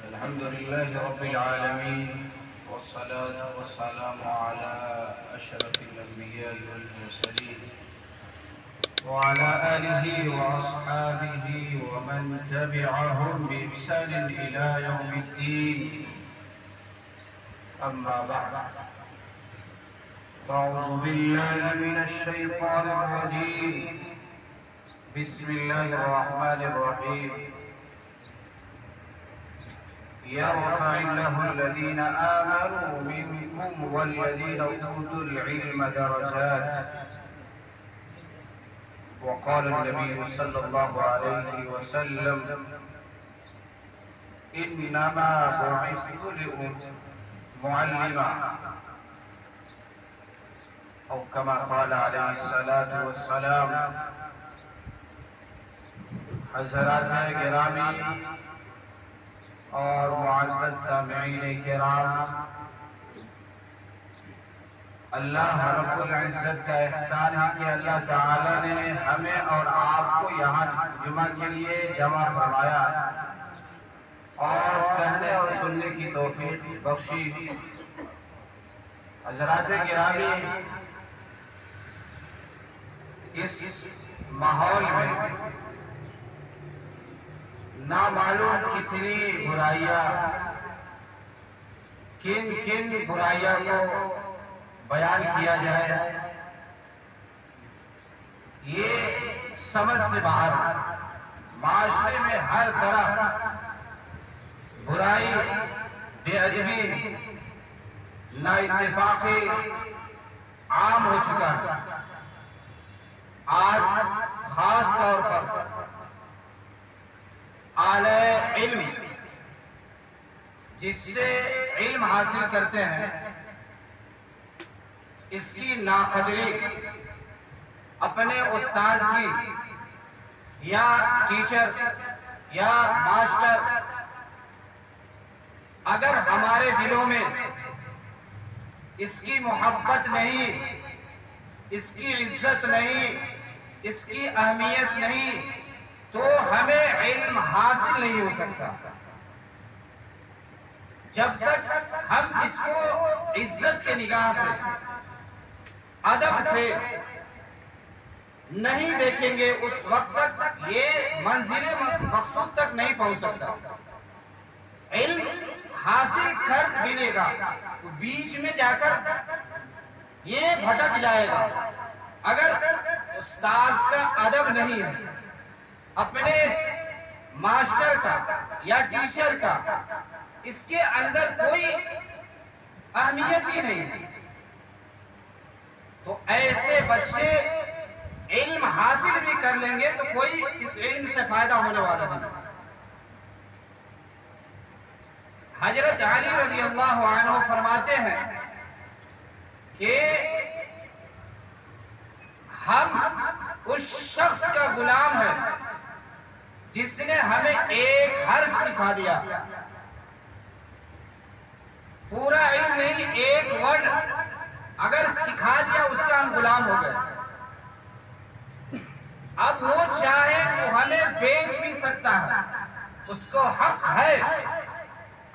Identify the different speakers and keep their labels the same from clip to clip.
Speaker 1: الحمد لله رب العالمين، والصلاة والسلام على أشرف الأنبياء والمرسلين وعلى آله وأصحابه ومن تبعهم بإحسان إلى يوم الدين. أما بعد، أعوذ بالله من الشيطان الرجيم. بسم الله الرحمن الرحيم. يرفع الله الذين آمنوا منكم والذين أوتوا العلم درجات. وقال النبي صلى الله عليه وسلم: إنما بعثت معلما، أو كما قال عليه الصلاة والسلام. حضرات گرامی اور معزز سامعین کرام، اللہ رب العزت کا احسان ہے کہ اللہ تعالی نے ہمیں اور آپ کو یہاں جمعہ کے لیے جمع فرمایا اور کہنے اور سننے کی توفیق بخشی. حضرات گرامی، اس ماحول میں نامعلوم کتنی برائیاں، کن برائیاں کو بیان کیا جائے، یہ سمجھ سے باہر. معاشرے میں ہر طرح برائی، بے ادبی، نا اتفاقی عام ہو چکا ہے. آج خاص طور پر اعلی علم، جس سے علم حاصل کرتے ہیں، اس کی ناقدری اپنے استاذ کی یا ٹیچر یا ماسٹر، اگر ہمارے دلوں میں اس کی محبت نہیں، اس کی عزت نہیں، اس کی اہمیت نہیں، تو ہمیں علم حاصل نہیں ہو سکتا. جب تک ہم اس کو عزت کے نگاہ سے، ادب سے نہیں دیکھیں گے، اس وقت تک یہ منزل مقصود تک نہیں پہنچ سکتا. علم حاصل کر ملے گا، بیچ میں جا کر یہ بھٹک جائے گا. اگر استاذ کا ادب نہیں ہے، اپنے ماسٹر کا یا ٹیچر کا اس کے اندر کوئی اہمیت ہی نہیں، تو ایسے بچے علم حاصل بھی کر لیں گے تو کوئی اس علم سے فائدہ ہونے والا نہیں. حضرت علی رضی اللہ عنہ فرماتے ہیں کہ ہم اس شخص کا غلام ہیں جس نے ہمیں ایک حرف سکھا دیا. پورا علم نہیں، ایک ورڈ اگر سکھا دیا، اس کا ہم غلام ہو گئے. اب وہ چاہے تو ہمیں بیچ بھی سکتا ہے، اس کو حق ہے.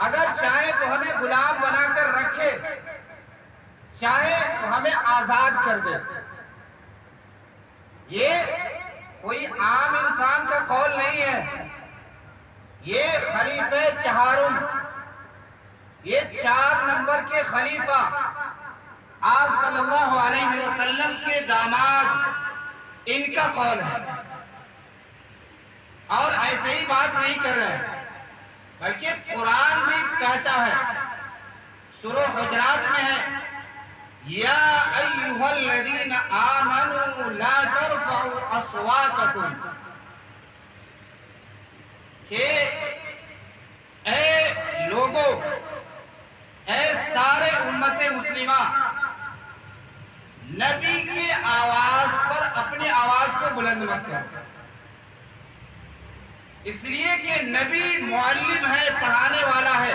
Speaker 1: اگر چاہے تو ہمیں غلام بنا کر رکھے، چاہے تو ہمیں آزاد کر دے. یہ کوئی عام انسان کا قول نہیں ہے. یہ خلیفہ چہارم، یہ 4 نمبر کے خلیفہ، آپ صلی اللہ علیہ وسلم کے داماد، ان کا قول ہے. اور ایسے ہی بات نہیں کر رہے ہیں، بلکہ قرآن بھی کہتا ہے، سورہ حجرات میں ہے: یا ایھا الذین آمنوا لا ترفعوا اصواتکم، کہ اے لوگو، اے سارے امت مسلمہ، نبی کی آواز پر اپنی آواز کو بلند مت کرو. اس لیے کہ نبی معلم ہے، پڑھانے والا ہے،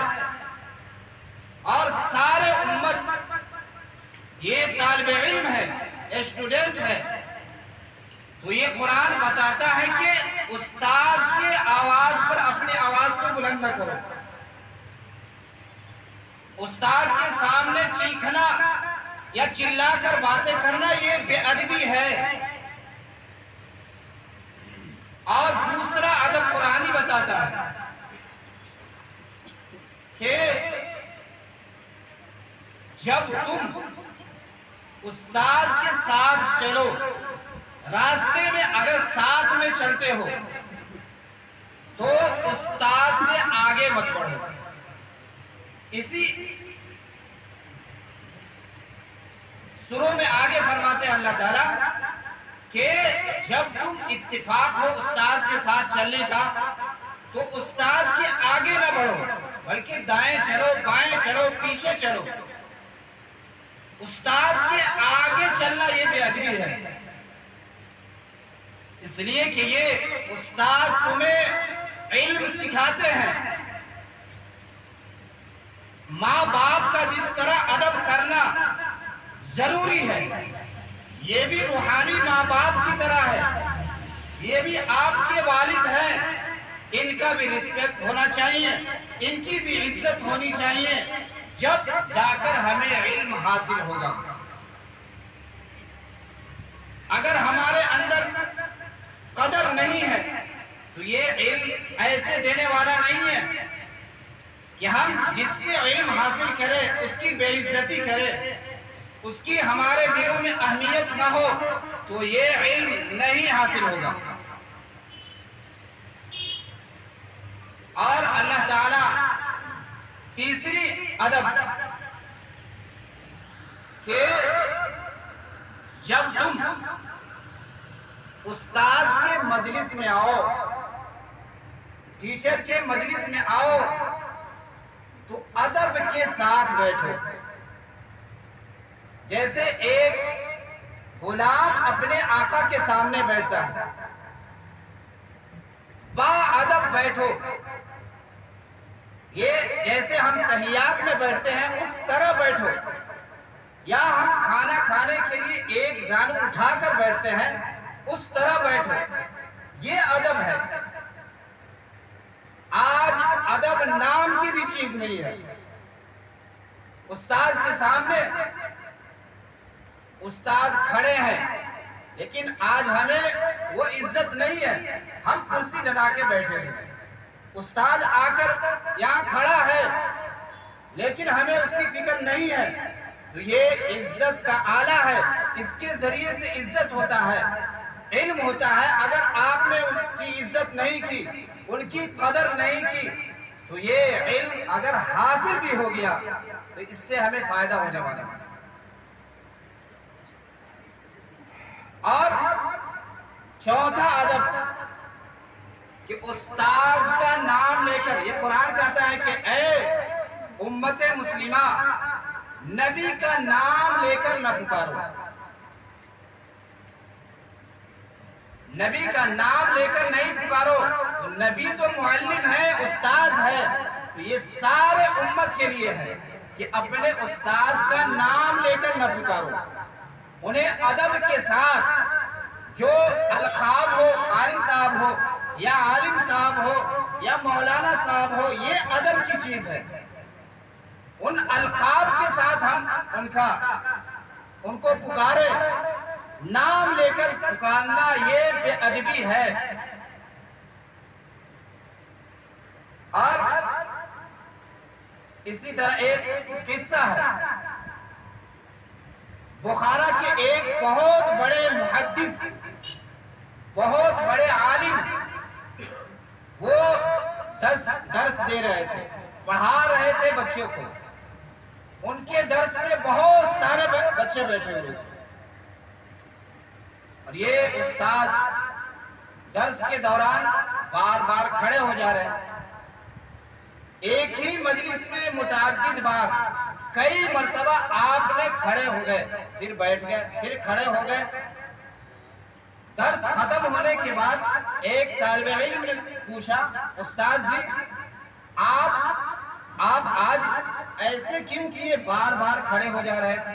Speaker 1: اور سارے امت یہ طالب علم ہے، اسٹوڈنٹ ہے. تو یہ قرآن بتاتا ہے کہ استاذ کے آواز پر اپنی آواز کو بلند نہ کرو. استاد کے سامنے چیخنا یا چلا کر باتیں کرنا یہ بے ادبی ہے۔ اور دوسرا ادب قرآنی بتاتا ہے کہ جب تم استاد کے ساتھ چلو، راستے میں اگر ساتھ میں چلتے ہو تو استاد سے آگے مت بڑھو۔ اسی سوروں میں آگے فرماتے ہیں اللہ تعالیٰ کہ جب تم اتفاق ہو استاد کے ساتھ چلنے کا تو استاد کے آگے نہ بڑھو، بلکہ دائیں چلو، بائیں چلو، پیچھے چلو۔ استاد کے آگے چلنا یہ بے ادبی ہے، اس لیے کہ یہ استاد تمہیں علم سکھاتے ہیں۔ ماں باپ کا جس طرح ادب کرنا ضروری ہے، یہ بھی روحانی ماں باپ کی طرح ہے، یہ بھی آپ کے والد ہیں، ان کا بھی رسپیکٹ ہونا چاہیے، ان کی بھی عزت ہونی چاہیے، جب جا کر ہمیں علم حاصل ہوگا۔ اگر ہمارے اندر قدر نہیں ہے تو یہ علم ایسے دینے والا نہیں ہے کہ ہم جس سے علم حاصل کریں اس کی بے عزتی کریں، اس کی ہمارے دلوں میں اہمیت نہ ہو تو یہ علم نہیں حاصل ہوگا۔ اور اللہ تعالیٰ تیسری ادب کہ جب تم استاد کے مجلس میں آؤ، ٹیچر کے مجلس میں آؤ تو ادب کے ساتھ بیٹھو۔ جیسے ایک غلام اپنے آقا کے سامنے بیٹھتا ہے، با ادب بیٹھو۔ یہ جیسے ہم تحیات میں بیٹھتے ہیں اس طرح بیٹھو، یا ہم کھانا کھانے کے لیے ایک زانو اٹھا کر بیٹھتے ہیں اس طرح بیٹھو، یہ ادب ہے۔ آج ادب نام کی بھی چیز نہیں ہے۔ استاد کے سامنے استاد کھڑے ہیں لیکن آج ہمیں وہ عزت نہیں ہے، ہم کرسی لگا کے بیٹھے ہیں۔ استاد آ کر یہاں کھڑا ہے لیکن ہمیں اس کی فکر نہیں ہے، تو یہ عزت کا آلہ ہے، اس کے ذریعے سے عزت ہوتا ہے، علم ہوتا ہے۔ اگر آپ نے ان کی عزت نہیں کی، ان کی قدر نہیں کی تو یہ علم اگر حاصل بھی ہو گیا تو اس سے ہمیں فائدہ ہونے والا ہے۔ اور چوتھا ادب کہ استاد کا نام لے کر، یہ قرآن کہتا ہے کہ اے امت مسلمہ نبی کا نام لے کر نہ پکارو، نبی کا نام لے کر نہیں پکارو۔ نبی تو معلم ہے، استاذ ہے، تو یہ سارے امت کے لیے ہے کہ اپنے استاذ کا نام لے کر نہ پکارو۔ انہیں ادب کے ساتھ جو القاب ہو، قاری صاحب ہو یا عالم صاحب ہو یا مولانا صاحب ہو، یہ ادب کی چیز ہے۔ ان القاب کے ساتھ ہم ان کو پکارے، نام لے کر پکارنا یہ بے ادبی ہے۔ اور اسی طرح ایک قصہ ہے، بخارا کے ایک بہت بڑے محدث، بہت بڑے عالم، وہ درس دے رہے تھے، پڑھا رہے تھے بچوں کو۔ ان کے درس میں بہت سارے بچے بیٹھے ہوئے تھے اور یہ استاد درس کے دوران بار بار کھڑے ہو جا رہے ہیں۔ ایک ہی مجلس میں متعدد بار کئی مرتبہ آپ نے کھڑے ہو گئے، پھر بیٹھ گئے، پھر کھڑے ہو گئے۔ درس ختم ہونے کے بعد ایک طالب علم نے پوچھا، استاد جی آپ آج ایسے کیوں کیے، بار بار کھڑے ہو جا رہے تھے؟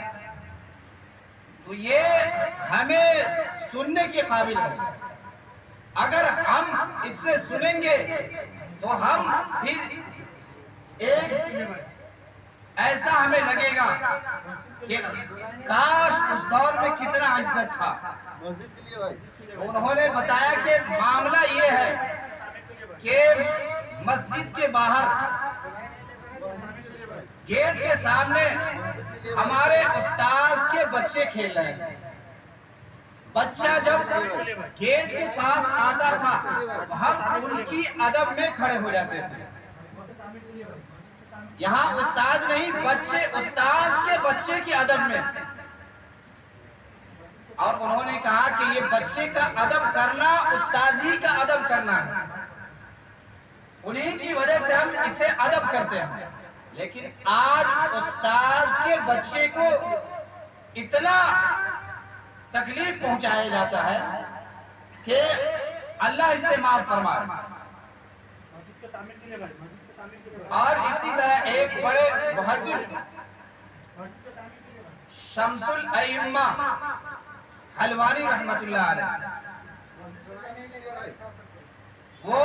Speaker 1: تو یہ ہمیں سننے کے قابل ہے۔ اگر ہم اس سے سنیں گے تو ہم بھی ایک ایسے ایسا ہمیں لگے گا کہ کاش اس دور میں کتنا عزت تھا۔ انہوں نے بتایا کہ معاملہ یہ ہے کہ مسجد کے باہر گیٹ کے سامنے ہمارے استاذ کے بچے کھیل رہے ہیں۔ بچہ جب گیٹ کے پاس آتا تھا ہم ان کی ادب میں کھڑے ہو جاتے تھے۔ یہاں استاذ نہیں، بچے استاذ کے بچے کی ادب میں۔ اور انہوں نے کہا کہ یہ بچے کا ادب کرنا استاذ ہی کا ادب کرنا ہے، انہی کی وجہ سے ہم اسے ادب کرتے ہیں۔ لیکن آج استاذ کے بچے کو اتنا تکلیف پہنچایا جاتا ہے کہ اللہ اسے معاف فرمائے۔ اور اسی طرح ایک بڑے محدث شمس الائمہ حلوانی رحمت اللہ علیہ، وہ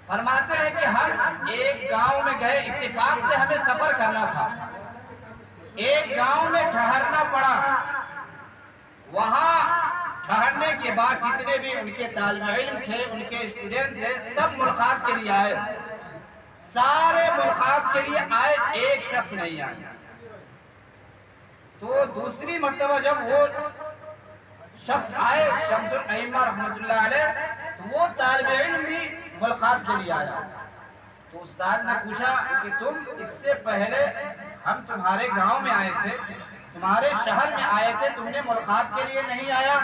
Speaker 1: فرماتے ہیں کہ ہم ایک گاؤں میں گئے، اتفاق سے ہمیں سفر کرنا تھا، ایک گاؤں میں ٹھہرنا پڑا۔ وہاں ٹھہرنے کے بعد جتنے بھی ان کے طالب علم تھے، ان کے اسٹوڈنٹ تھے، سب ملاقات کے لیے آئے، سارے ملاقات کے لیے آئے، ایک شخص نہیں آیا۔ تو دوسری مرتبہ جب وہ شخص آئے شمس الائمہ رحمت اللہ علیہ، تو وہ طالب علم بھی ملاقات کے لیے آیا۔ تو استاد نے پوچھا کہ تم اس سے پہلے ہم تمہارے گاؤں میں آئے تھے، تمہارے شہر میں آئے تھے، تم نے ملاقات کے لیے نہیں آیا؟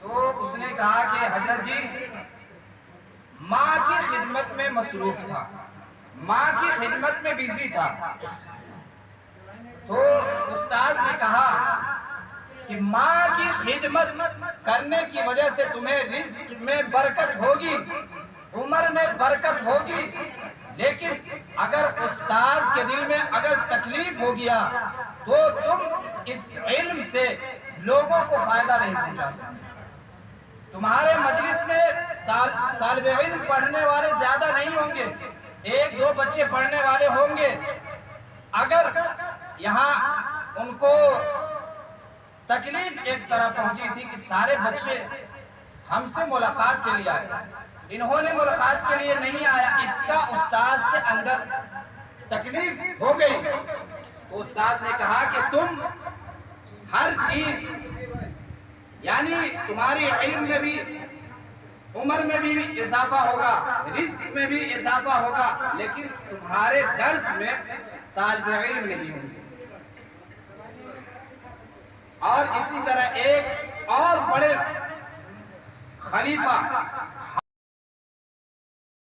Speaker 1: تو اس نے کہا کہ حضرت جی ماں کی خدمت میں مصروف تھا، ماں کی خدمت میں بیزی تھا۔ تو استاد نے کہا کہ ماں کی خدمت کرنے کی وجہ سے تمہیں رزق میں برکت ہوگی، عمر میں برکت ہوگی، لیکن اگر استاذ کے دل میں اگر تکلیف ہو گیا تو تم اس علم سے لوگوں کو فائدہ نہیں پہنچا سکتے۔ تمہارے مجلس میں طالب علم پڑھنے والے زیادہ نہیں ہوں گے، ایک دو بچے پڑھنے والے ہوں گے، اگر یہاں ان کو تکلیف ایک طرح پہنچی تھی کہ سارے بچے ہم سے ملاقات کے لیے آئے، انہوں نے ملاقات کے لیے نہیں آیا، اس کا استاذ کے اندر تکلیف ہو گئی۔ تو استاذ نے کہا کہ تم ہر چیز یعنی تمہاری علم میں بھی عمر میں بھی اضافہ ہوگا، رزق میں بھی اضافہ ہوگا، لیکن تمہارے درس میں طالب علم نہیں ہوں گے۔ اور اسی طرح ایک اور بڑے خلیفہ